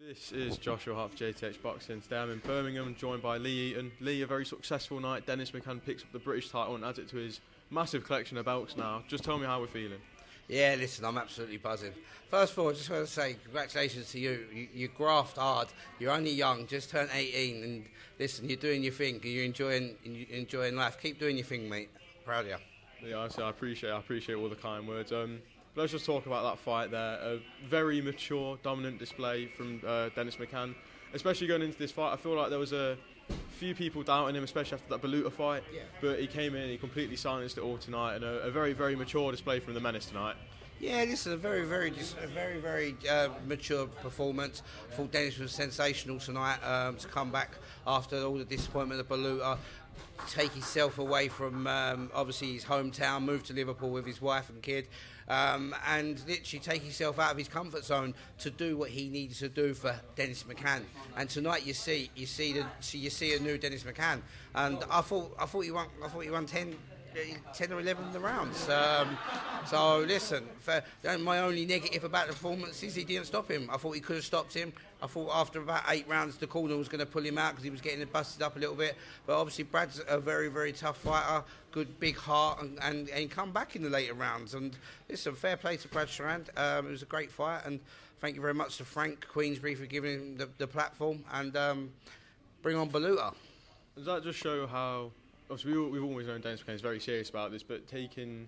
This is Joshua Hart for JTH Boxing. Today I'm in Birmingham, joined by Lee Eaton. Lee, a very successful night. Dennis McCann picks up the British title and adds it to his massive collection of belts now. Just tell me how we're feeling. Yeah, listen, I'm absolutely buzzing. First of all, I just want to say congratulations to you. You graft hard. You're only young, just turned 18, and listen, you're doing your thing. You're enjoying life. Keep doing your thing, mate. Proud of you. Yeah, I appreciate all the kind words. Let's just talk about that fight there. A very mature, dominant display from Dennis McCann. Especially going into this fight, I feel like there was a few people doubting him, especially after that Baluta fight. Yeah. But he came in, he completely silenced it all tonight, and a very, very mature display from the Menace tonight. Yeah, this is a very mature performance. I thought Dennis was sensational tonight to come back after all the disappointment of Baluta, take himself away from obviously his hometown, move to Liverpool with his wife and kid, and literally take himself out of his comfort zone to do what he needed to do for Dennis McCann. And tonight you see a new Dennis McCann. And I thought he won 10 or 11 of the rounds. So listen, my only negative about the performance is he didn't stop him. I thought he could have stopped him. I thought after about 8 rounds the corner was going to pull him out because he was getting busted up a little bit. But obviously Brad's a very, very tough fighter, good big heart, and come back in the later rounds. And listen, fair play to Brad Strand. It was a great fight, and thank you very much to Frank Queensbury for giving him the platform, and bring on Baluta. Does that just show how... Obviously, we've always known Dennis McCann is very serious about this, but taking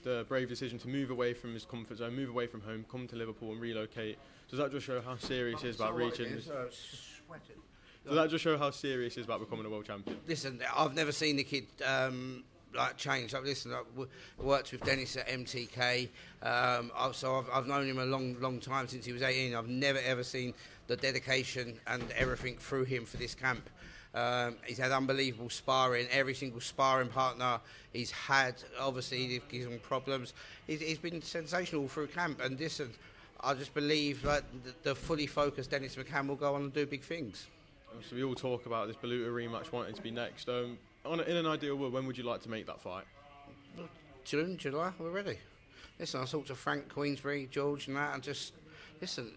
the brave decision to move away from his comfort zone, move away from home, come to Liverpool and relocate, does that just show how serious he is about reaching... Does that just show how serious he is about becoming a world champion? Listen, I've never seen the kid change. Listen, I worked with Dennis at MTK, so I've known him a long time, since he was 18. I've never ever seen the dedication and everything through him for this camp. He's had unbelievable sparring. Every single sparring partner he's had, obviously, they've given him problems. He's been sensational through camp. And listen, I just believe that the fully focused Dennis McCann will go on and do big things. So we all talk about this Baluta rematch wanting to be next. In an ideal world, when would you like to make that fight? June, July, we're ready. Listen, I talked to Frank Queensbury, George and that, and just, listen,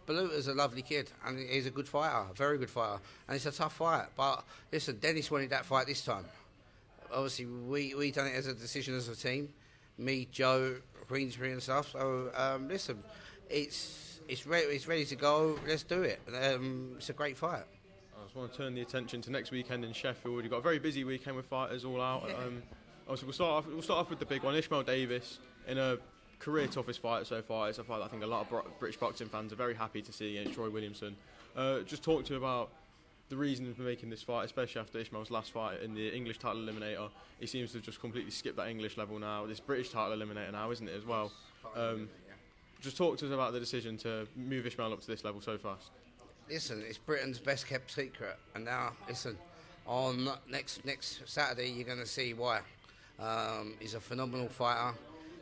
Baluta's a lovely kid, and he's a good fighter, a very good fighter, and it's a tough fight. But listen, Dennis wanted that fight this time. Obviously, we done it as a decision as a team, me, Joe, Queensbury and stuff. So listen, it's ready to go. Let's do it. It's a great fight. I just want to turn the attention to next weekend in Sheffield. You've got a very busy weekend with fighters all out. Obviously, we'll start off with the big one, Ishmael Davis, in a career toughest fight so far. It's a fight that I think a lot of British boxing fans are very happy to see against Troy Williamson. Just talk to you about the reason for making this fight, especially after Ishmael's last fight in the English title eliminator. He seems to have just completely skipped that English level now. This British title eliminator now, isn't it, as well? Just talk to us about the decision to move Ishmael up to this level so fast. Listen, it's Britain's best kept secret, and now listen, on next Saturday you're going to see why. He's a phenomenal fighter.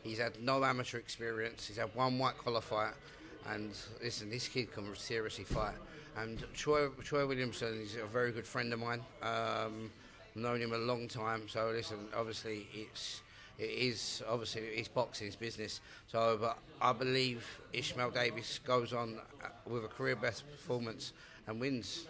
He's had no amateur experience. He's had one white collar fight, and listen, this kid can seriously fight. And Troy Williamson is a very good friend of mine. I've known him a long time. So listen, obviously it's boxing, it's business. So, but I believe Ishmael Davis goes on with a career best performance and wins.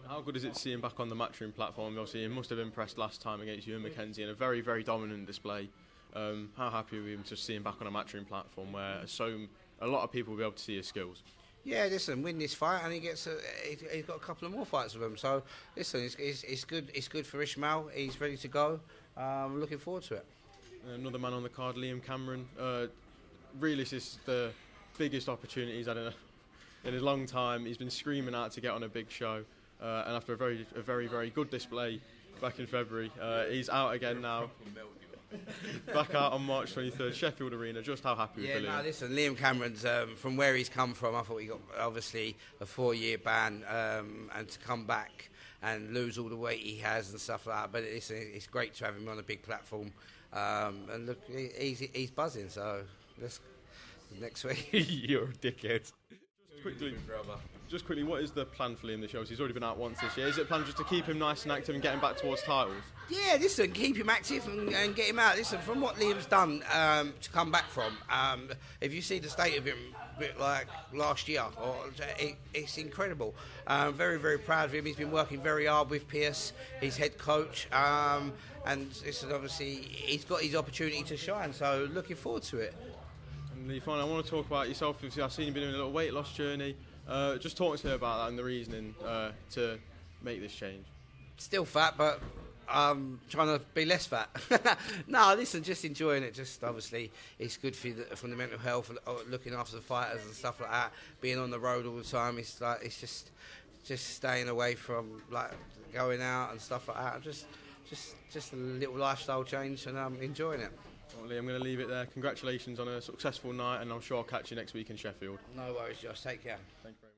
How good is it to see him back on the matchroom platform? Obviously, he must have impressed last time against Ewan McKenzie in a very, very dominant display. How happy are we to see him back on a matchroom platform where a lot of people will be able to see his skills? Yeah, listen, win this fight, and he's got a couple of more fights with him. So listen, it's good. It's good for Ishmael. He's ready to go. Looking forward to it. Another man on the card, Liam Cameron. Really, this is the biggest opportunity he's had in a long time. He's been screaming out to get on a big show, and after a very, very good display back in February, he's out again now. Back out on March 23rd, Sheffield Arena. Just how happy with Liam? Yeah, listen, Liam Cameron's from where he's come from. I thought he got obviously a 4-year ban, and to come back and lose all the weight he has and stuff like that. But it's great to have him on a big platform. And look, he's buzzing. So let's next week. You're a dickhead. Just quickly, what is the plan for Liam this year? He's already been out once this year. Is it a plan just to keep him nice and active and get him back towards titles? Yeah, listen, keep him active and get him out. Listen, from what Liam's done to come back from, if you see the state of him, a bit like last year, it's incredible. Very, very proud of him. He's been working very hard with Pierce, his head coach, and listen, obviously he's got his opportunity to shine. So looking forward to it. And finally, I want to talk about yourself. Obviously, I've seen you been doing a little weight loss journey. Just talk to me about that and the reasoning to make this change. Still fat, but trying to be less fat. No, listen, just enjoying it. Just obviously, it's good for the mental health, looking after the fighters and stuff like that. Being on the road all the time, it's just staying away from like going out and stuff like that. Just a little lifestyle change, and I'm enjoying it. Well, Lee, I'm going to leave it there. Congratulations on a successful night, and I'm sure I'll catch you next week in Sheffield. No worries, Josh. Take care. Thank you very much.